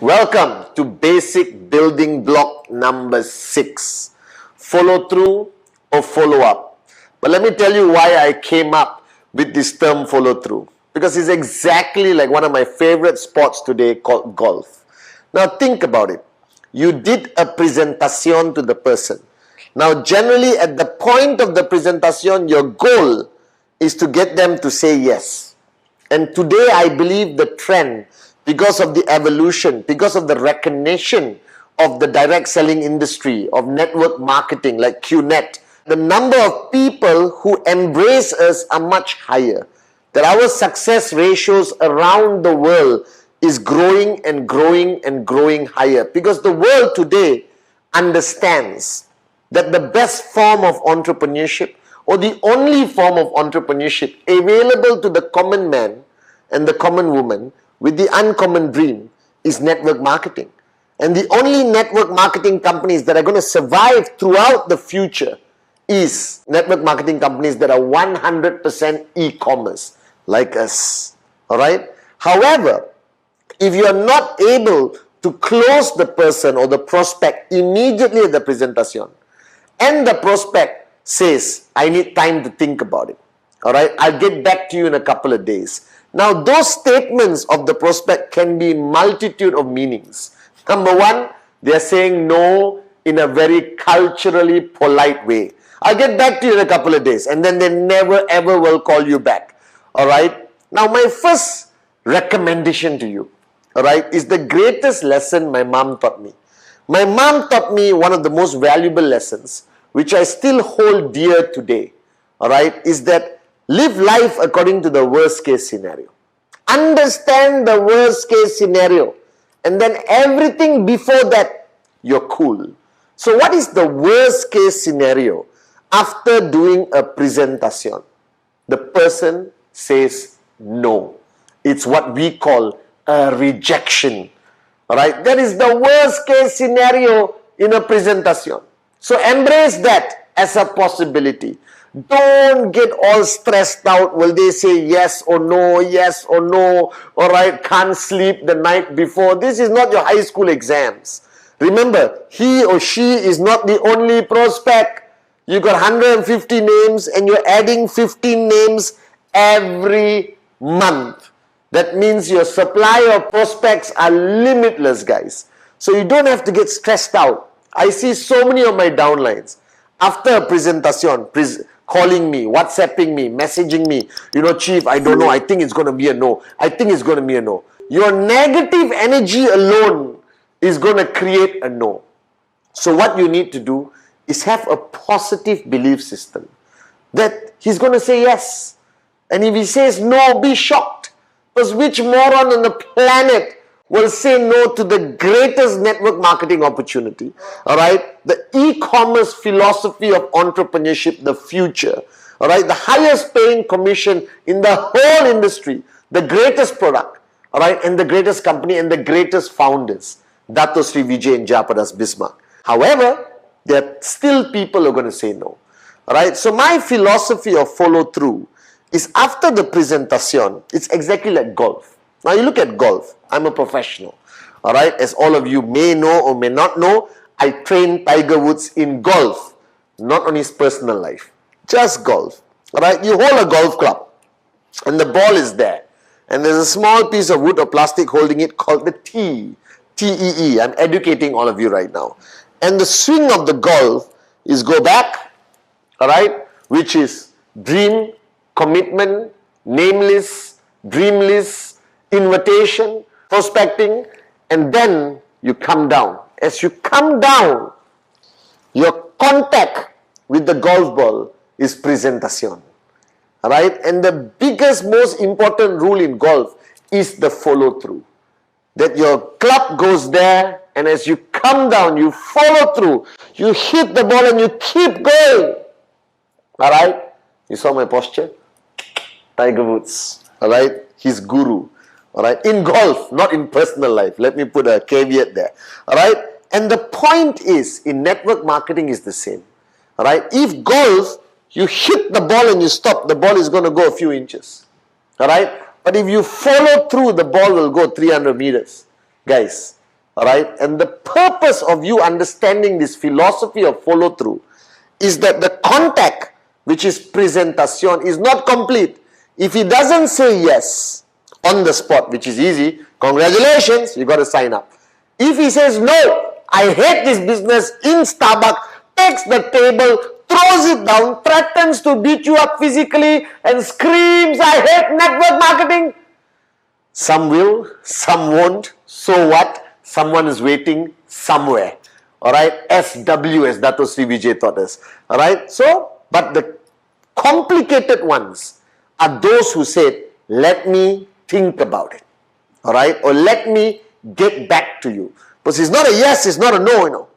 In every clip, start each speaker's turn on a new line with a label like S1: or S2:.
S1: Welcome to basic building block number 6. Follow through or follow up. But let me tell you why I came up with this term follow through. Because it's exactly like one of my favorite sports today called golf. Now think about it. You did a presentation to the person. Now generally at the point of the presentation, your goal is to get them to say yes. And today I believe the trend, because of the evolution, because of the recognition of the direct selling industry, of network marketing like QNet, the number of people who embrace us are much higher. That our success ratios around the world is growing and growing and growing higher. Because the world today understands that the best form of entrepreneurship, or the only form of entrepreneurship available to the common man and the common woman with the uncommon dream, is network marketing. And the only network marketing companies that are going to survive throughout the future is network marketing companies that are 100% e-commerce, like us. Alright? However, if you are not able to close the person or the prospect immediately at the presentation, and the prospect says, I need time to think about it. Alright? I'll get back to you in a couple of days. Now, those statements of the prospect can be multitude of meanings. Number one, they're saying no in a very culturally polite way. I'll get back to you in a couple of days, and then they never ever will call you back. Alright? Now, my first recommendation to you, alright, is the greatest lesson my mom taught me. My mom taught me one of the most valuable lessons, which I still hold dear today, alright, is that live life according to the worst case scenario. Understand the worst case scenario, and then everything before that, you're cool. So what is the worst case scenario after doing a presentation? The person says no. It's what we call a rejection. Alright, that is the worst case scenario in a presentation. So embrace that as a possibility. Don't get all stressed out. Will they say yes or no, yes or no? Alright, can't sleep the night before. This is not your high school exams. Remember, he or she is not the only prospect. You got 150 names and you're adding 15 names every month. That means your supply of prospects are limitless, guys. So you don't have to get stressed out. I see so many of my downlines after a presentation, calling me, WhatsApping me, messaging me, Chief, I don't know, I think it's going to be a no. I think it's going to be a no. Your negative energy alone is going to create a no. So what you need to do is have a positive belief system that he's going to say yes. And if he says no, be shocked. Because which moron on the planet will say no to the greatest network marketing opportunity? Alright? The e-commerce philosophy of entrepreneurship, the future. Alright? The highest paying commission in the whole industry. The greatest product. Alright? And the greatest company and the greatest founders. Dato Sri Vijay and Japadas Bismarck. However, there are still people who are going to say no. Alright? So my philosophy of follow through is after the presentation, it's exactly like golf. Now you look at golf. I'm a professional. Alright, as all of you may know or may not know, I train Tiger Woods in golf. Not on his personal life. Just golf. Alright, you hold a golf club and the ball is there. And there's a small piece of wood or plastic holding it called the tee. T-E-E. I'm educating all of you right now. And the swing of the golf is go back. Alright, which is dream, commitment, nameless, dreamless, invitation, prospecting, and then you come down. As you come down, your contact with the golf ball is presentation. Alright? And the biggest, most important rule in golf is the follow through. That your club goes there, and as you come down, you follow through. You hit the ball and you keep going. Alright? You saw my posture? Tiger Woods, alright, his guru, alright, in golf, not in personal life. Let me put a caveat there, alright. And the point is, in network marketing is the same, alright. If golf, you hit the ball and you stop, the ball is going to go a few inches, alright. But if you follow through, the ball will go 300 meters. Guys, Alright, and the purpose of you understanding this philosophy of follow through is that the contact, which is presentation, is not complete if he doesn't say yes on the spot, which is easy. Congratulations, you got to sign up. If he says no, I hate this business in Starbucks, takes the table, throws it down, threatens to beat you up physically and screams, I hate network marketing. Some will, some won't. So what? Someone is waiting somewhere. Alright, SW as Dato Sri Vijay taught us. Alright, so, but the complicated ones are those who said, let me think about it. Alright, or let me get back to you. Because it's not a yes, it's not a no, you know.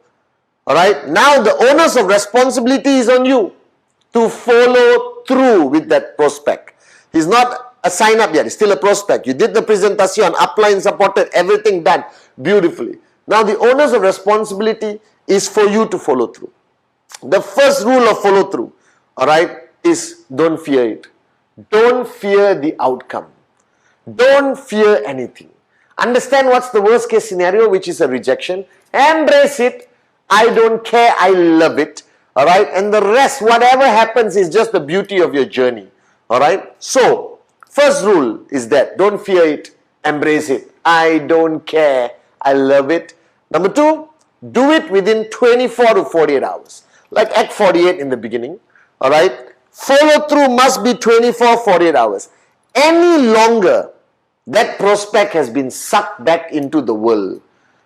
S1: Alright, now the onus of responsibility is on you to follow through with that prospect. He's not a sign up yet, he's still a prospect. You did the presentation, upline supported, everything done beautifully. Now the onus of responsibility is for you to follow through. The first rule of follow through, alright, is don't fear it. Don't fear the outcome. Don't fear anything. Understand what's the worst case scenario, which is a rejection. Embrace it. I don't care, I love it. Alright, and the rest, whatever happens, is just the beauty of your journey. Alright, so first rule is that don't fear it, embrace it. I don't care, I love it. Number two, do it within 24 to 48 hours. Like Act 48 in the beginning. Alright, follow through must be 24, 48 hours. Any longer, that prospect has been sucked back into the world.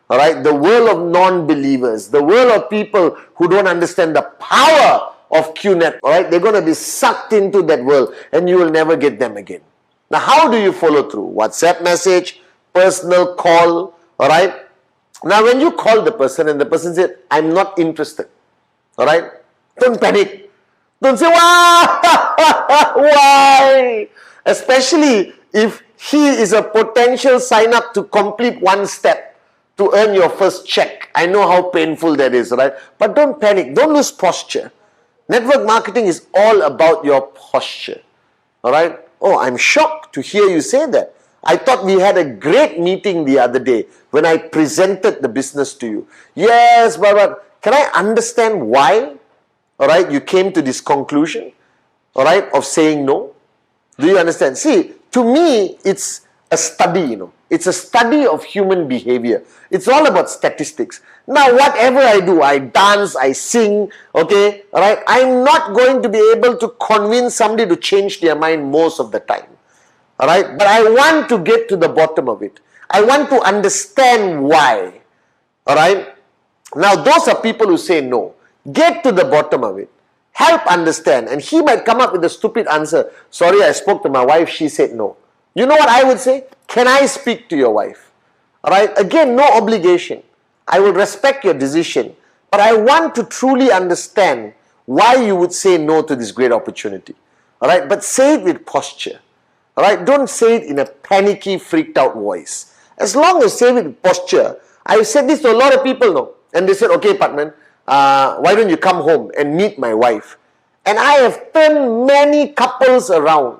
S1: Alright, the world of non-believers, the world of people who don't understand the power of QNet. Alright, they're going to be sucked into that world and you will never get them again. Now, how do you follow through? WhatsApp message, personal call. Alright, now when you call the person and the person said, I'm not interested. Alright, don't panic. Don't say, why? Why? Especially if he is a potential sign up to complete one step to earn your first check. I know how painful that is, right? But don't panic. Don't lose posture. Network marketing is all about your posture. Alright? Oh, I'm shocked to hear you say that. I thought we had a great meeting the other day when I presented the business to you. Yes, but can I understand why? Alright, you came to this conclusion, alright, of saying no? Do you understand? See, to me, it's a study, you know. It's a study of human behavior. It's all about statistics. Now, whatever I do, I dance, I sing, okay, alright, I'm not going to be able to convince somebody to change their mind most of the time. Alright, but I want to get to the bottom of it. I want to understand why. Alright, now those are people who say no. Get to the bottom of it. Help understand. And he might come up with a stupid answer. Sorry, I spoke to my wife, she said no. You know what I would say? Can I speak to your wife? Alright, again, no obligation. I will respect your decision. But I want to truly understand why you would say no to this great opportunity. Alright, but say it with posture. Alright, don't say it in a panicky, freaked out voice. As long as say it with posture. I've said this to a lot of people now. And they said, okay, Pathman, why don't you come home and meet my wife? And I have turned many couples around.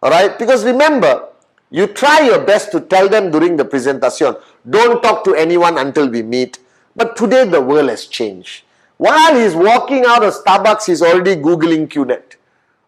S1: Alright, because remember, you try your best to tell them during the presentation, don't talk to anyone until we meet. But today the world has changed. While he's walking out of Starbucks, he's already Googling QNet.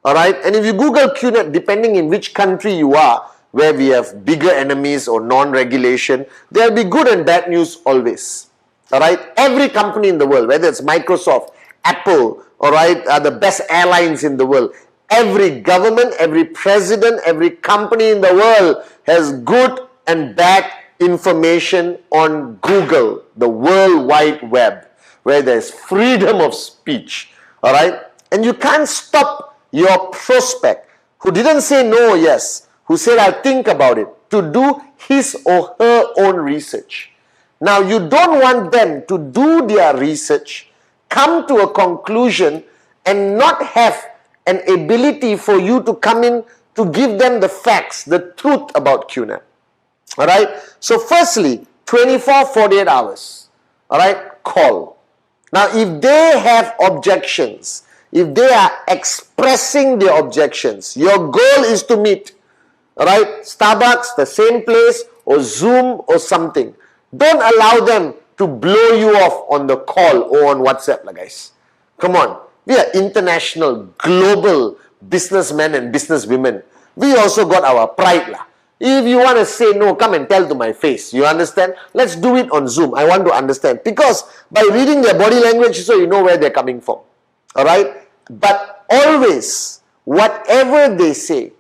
S1: Alright, and if you Google QNet, depending in which country you are, where we have bigger enemies or non-regulation, there will be good and bad news always. Alright, every company in the world, whether it's Microsoft, Apple, alright, are the best airlines in the world. Every government, every president, every company in the world has good and bad information on Google, the World Wide Web, where there's freedom of speech. Alright? And you can't stop your prospect who didn't say no or yes, who said, I'll think about it, to do his or her own research. Now, you don't want them to do their research, come to a conclusion, and not have an ability for you to come in to give them the facts, the truth about QNet. Alright? So firstly, 24, 48 hours. Alright? Call. Now, if they have objections, if they are expressing their objections, your goal is to meet. Alright? Starbucks, the same place, or Zoom, or something. Don't allow them to blow you off on the call or on WhatsApp, guys. Come on. We are international, global businessmen and businesswomen. We also got our pride. If you want to say no, come and tell to my face. You understand? Let's do it on Zoom. I want to understand. Because by reading their body language, so you know where they're coming from. Alright? But always, whatever they say,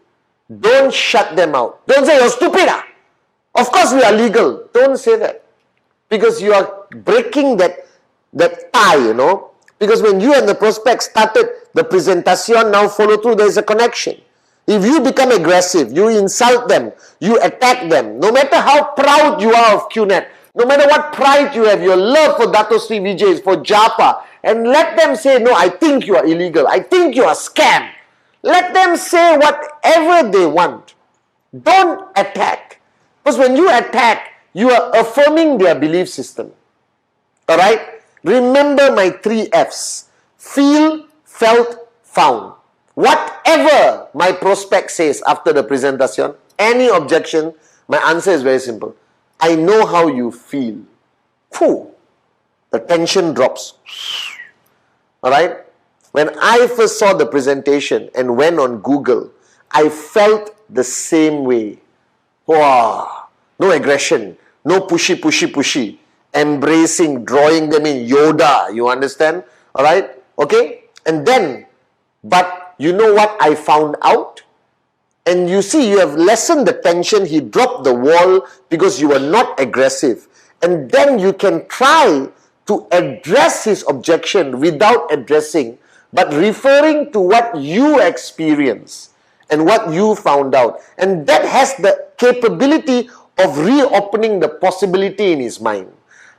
S1: don't shut them out. Don't say, you're stupid. Of course we are legal. Don't say that. Because you are breaking that tie, Because when you and the prospect started the presentation, now follow through, there is a connection. If you become aggressive, you insult them, you attack them, no matter how proud you are of QNet, no matter what pride you have, your love for Dato Sri Vijay, for Japa, and let them say, no, I think you are illegal, I think you are scam. Let them say whatever they want. Don't attack. Because when you attack, you are affirming their belief system. Alright? Remember my 3 F's. Feel, felt, found. Whatever my prospect says after the presentation, any objection, my answer is very simple. I know how you feel. Phew, the tension drops. Alright? When I first saw the presentation and went on Google, I felt the same way. Wow, no aggression, no pushy. Embracing, drawing them in Yoda, you understand? Alright? Okay? And then, but you know what I found out? And you see, you have lessened the tension. He dropped the wall because you were not aggressive. And then you can try to address his objection without addressing, but referring to what you experienced and what you found out. And that has the capability of reopening the possibility in his mind.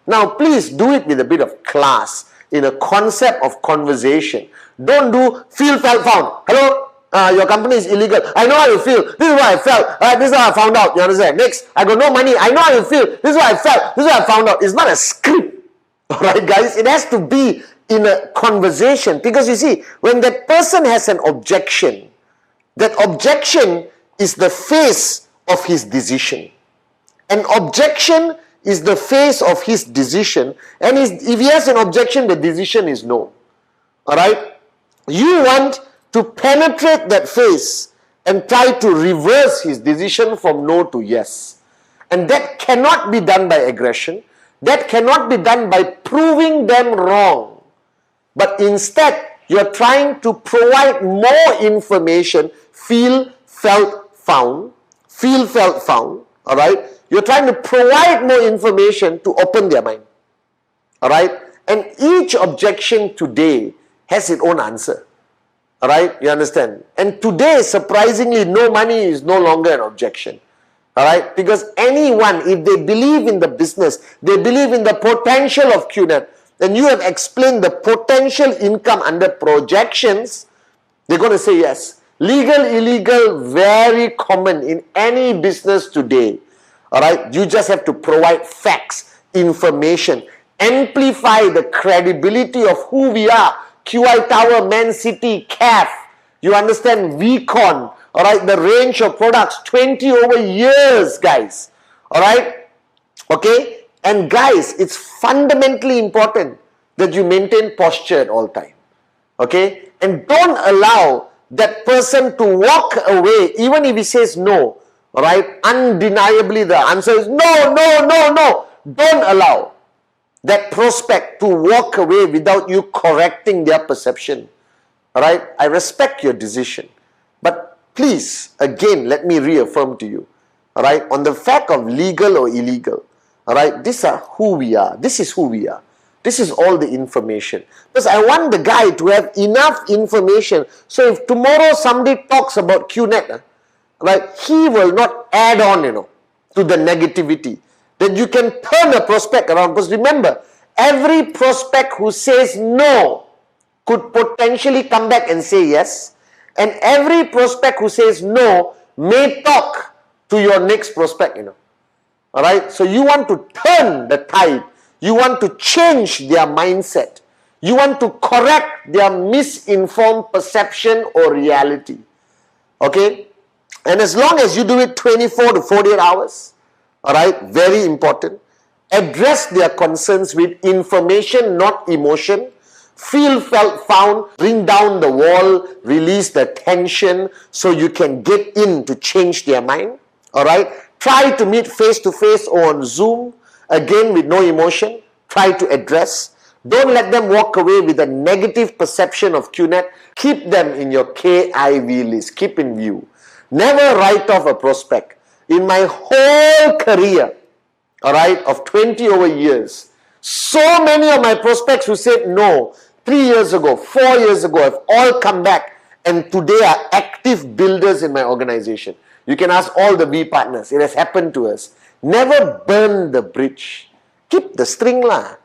S1: Now, please do it with a bit of class, in a concept of conversation. Don't do feel, felt, found. Hello, your company is illegal. I know how you feel. This is what I felt. This is how I found out. You understand? Next, I got no money. I know how you feel. This is what I felt. This is what I found out. It's not a script. Alright, guys? It has to be in a conversation. Because you see, when that person has an objection, that objection is the face of his decision. An objection is the face of his decision, and if he has an objection, the decision is no. Alright? You want to penetrate that face and try to reverse his decision from no to yes. And that cannot be done by aggression. That cannot be done by proving them wrong. But instead, you're trying to provide more information. Feel, felt, found. Feel, felt, found. Alright? You're trying to provide more information to open their mind. Alright? And each objection today has its own answer. Alright? You understand? And today, surprisingly, no money is no longer an objection. Alright? Because anyone, if they believe in the business, they believe in the potential of QNet, and you have explained the potential income under projections, they're going to say yes. Legal, illegal, very common in any business today. Alright, you just have to provide facts, information, amplify the credibility of who we are. QI Tower, Man City, CAF, you understand, VCon, alright, the range of products, 20 over years, guys. Alright, okay, and guys, it's fundamentally important that you maintain posture at all time. Okay, and don't allow that person to walk away, even if he says no. Alright, undeniably the answer is no, no, no, no. Don't allow that prospect to walk away without you correcting their perception. Alright, I respect your decision. But please, again, let me reaffirm to you. Alright, on the fact of legal or illegal. Alright, these are who we are. This is who we are. This is all the information. Because I want the guy to have enough information. So if tomorrow somebody talks about QNet, right, he will not add on, to the negativity. Then you can turn a prospect around. Because remember, every prospect who says no could potentially come back and say yes. And every prospect who says no may talk to your next prospect, Alright, so you want to turn the tide. You want to change their mindset. You want to correct their misinformed perception or reality. Okay? And as long as you do it 24 to 48 hours, alright, very important. Address their concerns with information, not emotion. Feel, felt, found. Bring down the wall. Release the tension so you can get in to change their mind. Alright? Try to meet face to face or on Zoom. Again, with no emotion. Try to address. Don't let them walk away with a negative perception of QNet. Keep them in your KIV list. Keep in view. Never write off a prospect. In my whole career, alright, of 20 over years, so many of my prospects who said no 3 years ago, 4 years ago, have all come back and today are active builders in my organization. You can ask all the V partners. It has happened to us. Never burn the bridge. Keep the string lah.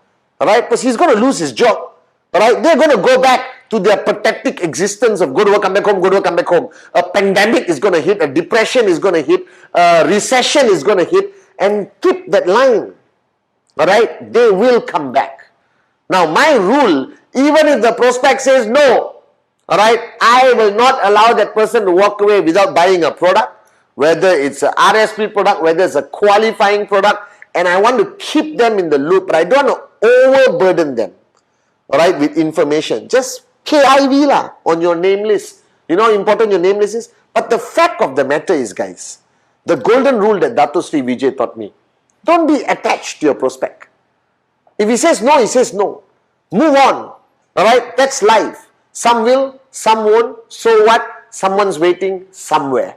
S1: Alright, because he's going to lose his job. Alright, they're going to go back to their pathetic existence of go to work, come back home, go to work, come back home. A pandemic is going to hit, a depression is going to hit, a recession is going to hit, and keep that line. Alright, they will come back. Now, my rule, even if the prospect says no, alright, I will not allow that person to walk away without buying a product, whether it's an RSP product, whether it's a qualifying product, and I want to keep them in the loop, but I don't want to overburden them, alright, with information. Just KIV lah on your name list. You know how important your name list is? But the fact of the matter is, guys, the golden rule that Dato Sri Vijay taught me, don't be attached to your prospect. If he says no, he says no. Move on. Alright, that's life. Some will, some won't. So what? Someone's waiting somewhere.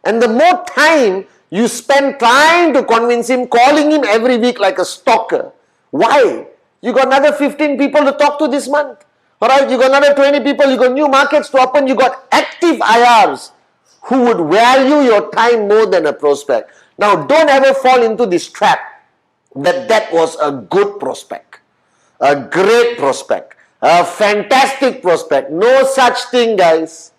S1: And the more time you spend trying to convince him, calling him every week like a stalker. Why? You got another 15 people to talk to this month. Alright, you got another 20 people, you got new markets to open, you got active IRs who would value your time more than a prospect. Now, don't ever fall into this trap that was a good prospect, a great prospect, a fantastic prospect. No such thing, guys.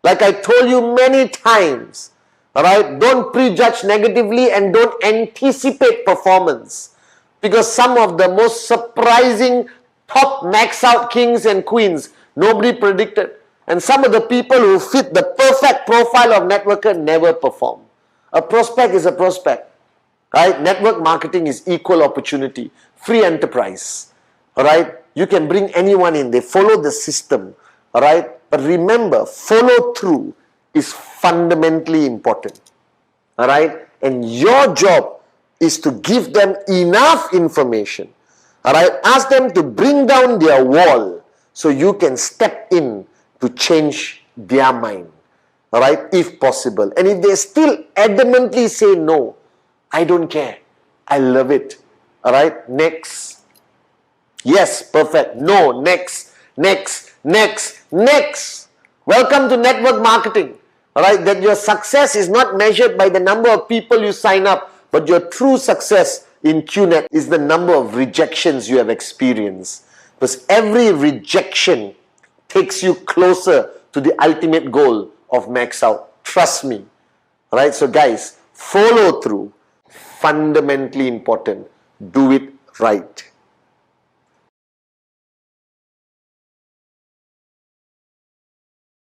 S1: Like I told you many times, alright, don't prejudge negatively and don't anticipate performance. Because some of the most surprising top max out kings and queens, nobody predicted. And some of the people who fit the perfect profile of networker never perform. A prospect is a prospect. Right? Network marketing is equal opportunity. Free enterprise. Alright? You can bring anyone in. They follow the system. Alright? But remember, follow through is fundamentally important. Alright? And your job is to give them enough information. Alright? Ask them to bring down their wall so you can step in to change their mind. Alright? If possible. And if they still adamantly say no, I don't care. I love it. Alright? Next. Yes, perfect. No, next. Next. Next. Next. Welcome to network marketing. Alright? That your success is not measured by the number of people you sign up, but your true success in QNet is the number of rejections you have experienced. Because every rejection takes you closer to the ultimate goal of max out. Trust me. Alright, so guys, follow through. Fundamentally important. Do it right.